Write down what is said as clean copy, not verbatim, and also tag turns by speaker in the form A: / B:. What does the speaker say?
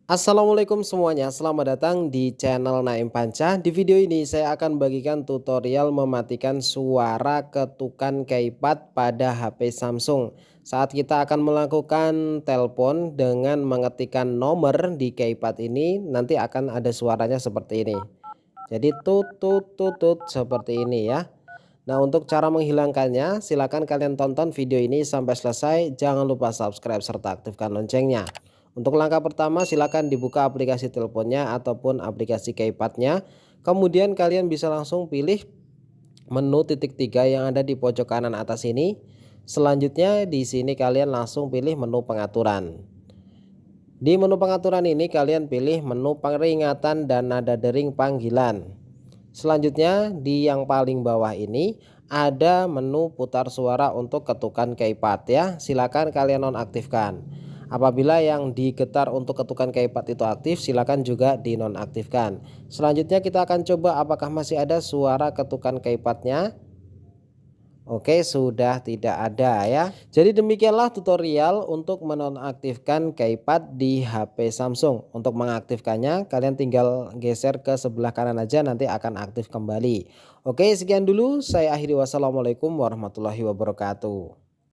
A: Assalamualaikum semuanya, selamat datang di channel Naim Panca. Di video ini saya akan bagikan tutorial mematikan suara ketukan keypad pada HP Samsung. Saat kita akan melakukan telepon dengan mengetikkan nomor di keypad ini, nanti akan ada suaranya seperti ini. Jadi tut tut tut tut seperti ini ya. Nah, untuk cara menghilangkannya, silakan kalian tonton video ini sampai selesai. Jangan lupa subscribe serta aktifkan loncengnya. Untuk langkah pertama, silakan dibuka aplikasi teleponnya ataupun aplikasi keypadnya. Kemudian kalian bisa langsung pilih menu titik tiga yang ada di pojok kanan atas ini. Selanjutnya di sini kalian langsung pilih menu pengaturan. Di menu pengaturan ini kalian pilih menu peringatan dan nada dering panggilan. Selanjutnya di yang paling bawah ini ada menu putar suara untuk ketukan keypad ya. Silakan kalian nonaktifkan. Apabila yang digetar untuk ketukan keypad itu aktif, silakan juga dinonaktifkan. Selanjutnya kita akan coba apakah masih ada suara ketukan keypadnya. Oke, sudah tidak ada ya. Jadi demikianlah tutorial untuk menonaktifkan keypad di HP Samsung. Untuk mengaktifkannya, kalian tinggal geser ke sebelah kanan aja, nanti akan aktif kembali. Oke, sekian dulu. Saya akhiri, wassalamualaikum warahmatullahi wabarakatuh.